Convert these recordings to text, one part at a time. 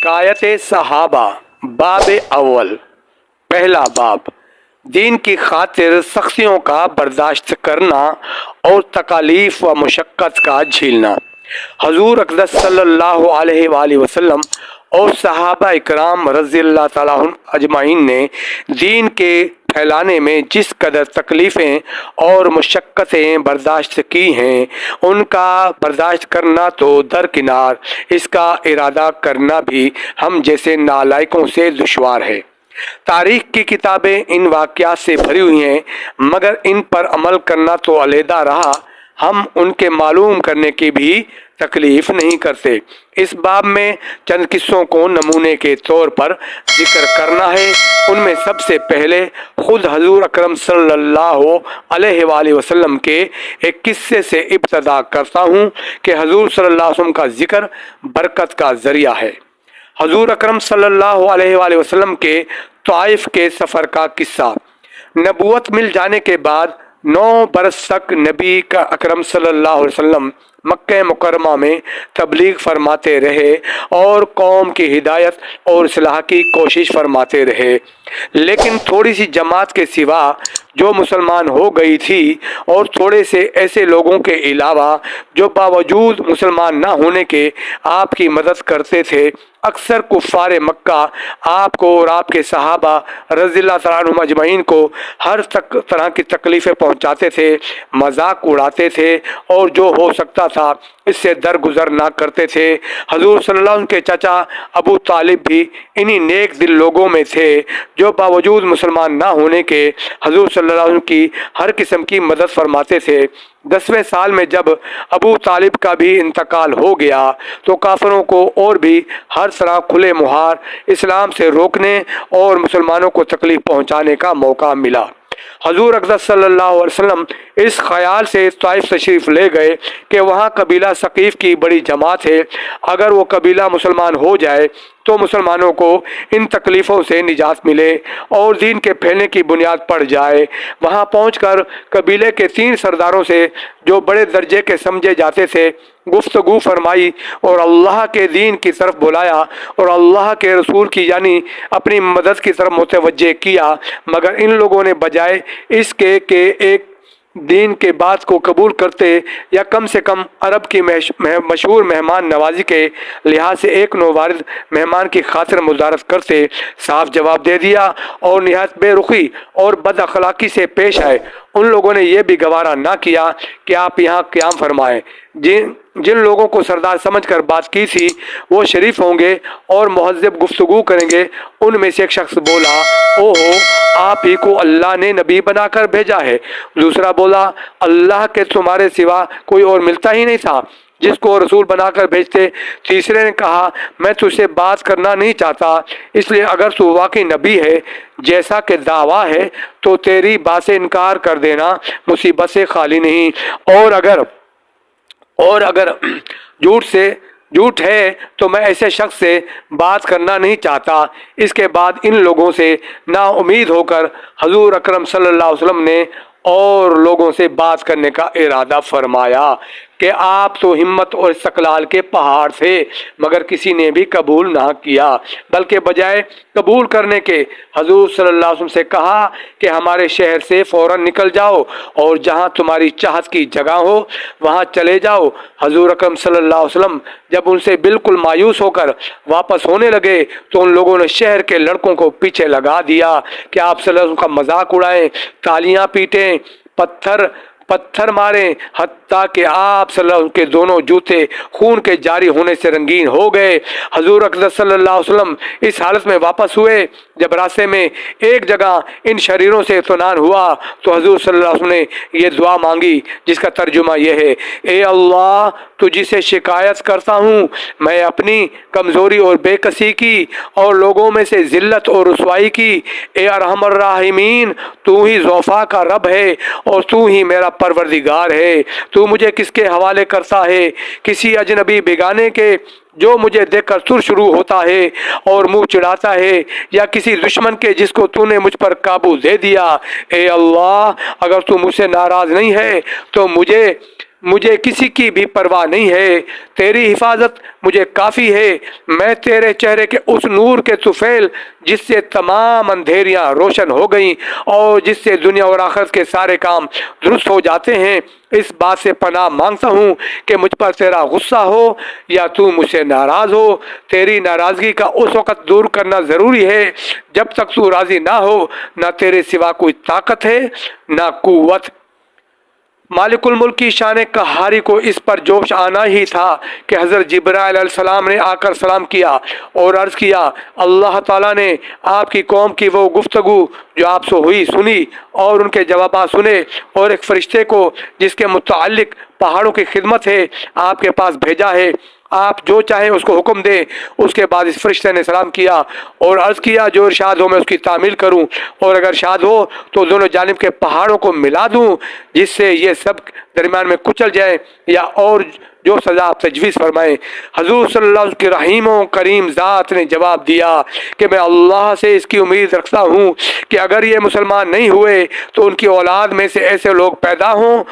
शिकायत सहाबा बाब अव्वल। पहला बाब, दीन की खातिर सख्तियों का बर्दाश्त करना और तकालीफ व मुशक्क़त का झेलना। हजूर अक़दस सल्लल्लाहु अलैहि वसल्लम और सहाबा इकराम रज़ियल्लाहु ताला अन्हुम अजमाइन ने दीन के फैलाने में जिस कदर तकलीफ़ें और मुशक्क़तें बर्दाश्त की हैं, उनका बर्दाश्त करना तो दरकिनार, इसका इरादा करना भी हम जैसे नालायकों से दुश्वार है। तारीख़ की किताबें इन वाक़यात से भरी हुई हैं, मगर इन पर अमल करना तो अलहदा रहा, हम उनके मालूम करने की भी तकलीफ़ नहीं करते। इस बाब में चंद किस्सों को नमूने के तौर पर जिक्र करना है। उनमें सबसे पहले खुद हजूर अकरम सल्लल्लाहु अलैहि वसल्लम के एक किस्से से इब्तदा करता हूँ कि हजूर सल्लल्लाहु अलैहि वसल्लम का जिक्र बरकत का ज़रिया है। हजूर अकरम सल्लल्लाहु अलैहि वसल्लम के ताइफ के सफ़र का किस्सा। नबूवत मिल जाने के बाद 9 बरस तक नबी का अकरम सल्लल्लाहु अलैहि वसल्लम मक्का मुकर्रमा में तबलीग फरमाते रहे और कौम की हिदायत और इस्लाह की कोशिश फरमाते रहे, लेकिन थोड़ी सी जमात के सिवा जो मुसलमान हो गई थी और थोड़े से ऐसे लोगों के अलावा जो बावजूद मुसलमान ना होने के आपकी मदद करते थे, अक्सर कुफ़ार मक्का आपको और आपके सहाबा रज़ियल्लाहु तआला अन्हुम अजमईन को हर तरह की तकलीफ़ें पहुंचाते थे, मजाक उड़ाते थे और जो हो सकता था इससे दरगुजर ना करते थे। हजूर सल्लल्लाहु अलैहि वसल्लम के चाचा अबू तालिब भी इन्हीं नेक दिल लोगों में थे जो बावजूद मुसलमान ना होने के हजूर सल्लल्लाहु अलैहि वसल्लम की हर किस्म की मदद फरमाते थे। 10वें साल में जब अबू तालिब का भी इंतकाल हो गया तो काफिरों को और भी हर तरह खुले मुहार इस्लाम से रोकने और मुसलमानों को तकलीफ पहुंचाने का मौका मिला। हजूर अक़दस सल्लल्लाहु अलैहि वसल्लम इस ख्याल से ताइफ तशरीफ़ ले गए कि वहाँ कबीला सकीफ़ की बड़ी जमात है, अगर वो कबीला मुसलमान हो जाए तो मुसलमानों को इन तकलीफ़ों से निजात मिले और दीन के फैलने की बुनियाद पड़ जाए। वहाँ पहुंचकर कबीले के 3 सरदारों से जो बड़े दर्जे के समझे जाते थे गुफ्तगू फरमाई और अल्लाह के दीन की तरफ बुलाया और अल्लाह के रसूल की यानी अपनी मदद की तरफ मुतवज्जे किया, मगर इन लोगों ने बजाय इसके कि एक दीन के बात को कबूल करते या कम से कम अरब की मशहूर मेहमान नवाजी के लिहाज से एक नौवारिद मेहमान की खातिर मुदारत करते, साफ जवाब दे दिया और निहायत बेरुखी और बद अखलाकी से पेश आए। उन लोगों ने यह भी गवारा ना किया कि आप यहाँ क़याम फरमाएं। जिन लोगों को सरदार समझकर बात की थी वो शरीफ होंगे और मुहज़्ज़ब गुफ्तगू करेंगे। उनमें से एक शख्स बोला, ओहो, आप ही को अल्लाह ने नबी बनाकर भेजा है। दूसरा बोला, अल्लाह के तुम्हारे सिवा कोई और मिलता ही नहीं था जिसको रसूल बनाकर भेजते। तीसरे ने कहा, मैं तुझसे बात करना नहीं चाहता, इसलिए अगर तू वाकई नबी है जैसा कि दावा है तो तेरी बात से इनकार कर देना, मुसीबत से खाली नहीं। और अगर झूठ है तो मैं ऐसे शख्स से बात करना नहीं चाहता। इसके बाद इन लोगों से ना उम्मीद होकर हजूर अकरम सल्लल्लाहु अलैहि वसल्लम ने और लोगों से बात करने का इरादा फरमाया कि आप तो हिम्मत और इस्तक़लाल के पहाड़ थे, मगर किसी ने भी कबूल ना किया, बल्कि बजाय कबूल करने के हजूर सल्लल्लाहु अलैहि वसल्लम से कहा कि हमारे शहर से फ़ौरन निकल जाओ और जहाँ तुम्हारी चाहत की जगह हो वहाँ चले जाओ। हजूर अकरम सल्लल्लाहु अलैहि वसल्लम जब उनसे बिल्कुल मायूस होकर वापस होने लगे तो उन लोगों ने शहर के लड़कों को पीछे लगा दिया कि आप सल्लल्लाहु अलैहि वसल्लम का मजाक उड़ाएं, तालियां पीटें, पत्थर मारें, हत्ता कि आप सल्लल्लाहु अलैहि वसल्लम के दोनों जूते खून के जारी होने से रंगीन हो गए। हजूर अक़दस सल्लल्लाहु अलैहि वसल्लम इस हालत में वापस हुए। जब रास्ते में एक जगह इन शरीरों से इत्मीनान हुआ तो हजूर सल्लल्लाहु अलैहि वसल्लम ने ये दुआ मांगी जिसका तर्जुमा यह है, ए अल्लाह, तुझसे शिकायत करता हूँ मैं अपनी कमज़ोरी और बेकसी की और लोगों में से ज़िल्लत और रुसवाई की। ए अरहमर राहिमीन, तू ही ज़ौफ़ा का रब है और तू ही मेरा परवरदिगार है। तू मुझे किसके हवाले करता है? किसी अजनबी बेगाने के जो मुझे देखकर सुर शुरू होता है और मुंह चिढ़ाता है, या किसी दुश्मन के जिसको तूने मुझ पर काबू दे दिया। ए अल्लाह, अगर तू मुझसे नाराज़ नहीं है तो مجھے کسی کی بھی پرواہ نہیں ہے، تیری حفاظت مجھے کافی ہے۔ میں تیرے چہرے کے اس نور کے طفیل جس سے تمام اندھیریاں روشن ہو گئیں اور جس سے دنیا اور آخرت کے سارے کام درست ہو جاتے ہیں، اس بات سے پناہ مانگتا ہوں کہ مجھ پر تیرا غصہ ہو یا تو مجھ سے ناراض ہو۔ تیری ناراضگی کا اس وقت دور کرنا ضروری ہے جب تک تو راضی نہ ہو۔ نہ تیرے سوا کوئی طاقت ہے نہ قوت۔ مالک الملک کی شان قہاری کو اس پر جوش آنا ہی تھا کہ حضرت جبرائیل علیہ السلام نے آ کر سلام کیا اور عرض کیا، اللہ تعالیٰ نے آپ کی قوم کی وہ گفتگو جو آپ سے ہوئی سنی اور ان کے جوابات سنے، اور ایک فرشتے کو جس کے متعلق پہاڑوں کی خدمت ہے آپ کے پاس بھیجا ہے۔ آپ جو چاہیں اس کو حکم دیں۔ اس کے بعد اس فرشتے نے سلام کیا اور عرض کیا، جو ارشاد ہو میں اس کی تعمیل کروں، اور اگر ارشاد ہو تو دونوں جانب کے پہاڑوں کو ملا دوں جس سے یہ سب درمیان میں کچل جائیں، یا اور جو سزا آپ تجویز فرمائیں۔ حضور صلی اللہ علیہ وسلم کی رحیم و کریم ذات نے جواب دیا کہ میں اللہ سے اس کی امید رکھتا ہوں کہ اگر یہ مسلمان نہیں ہوئے تو ان کی اولاد میں سے ایسے لوگ پیدا ہوں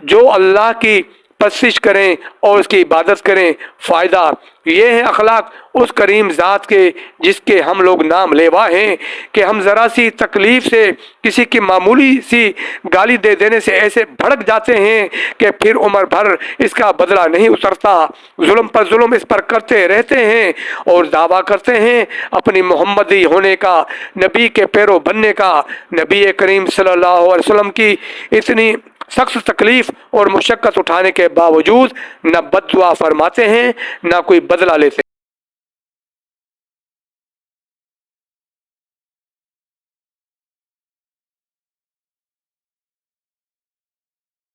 جو اللہ کی پرستش کریں اور اس کی عبادت کریں۔ فائدہ یہ ہے اخلاق اس کریم ذات کے جس کے ہم لوگ نام لیوا ہیں کہ ہم ذرا سی تکلیف سے کسی کی معمولی سی گالی دے دینے سے ایسے بھڑک جاتے ہیں کہ پھر عمر بھر اس کا بدلہ نہیں اترتا، ظلم پر ظلم اس پر کرتے رہتے ہیں اور دعویٰ کرتے ہیں اپنی محمدی ہونے کا، نبی کے پیرو بننے کا۔ نبی کریم صلی اللہ علیہ وسلم کی اتنی سخت تکلیف اور مشقت اٹھانے کے باوجود نہ بد دعا فرماتے ہیں نہ کوئی بدلہ لیتے ہیں۔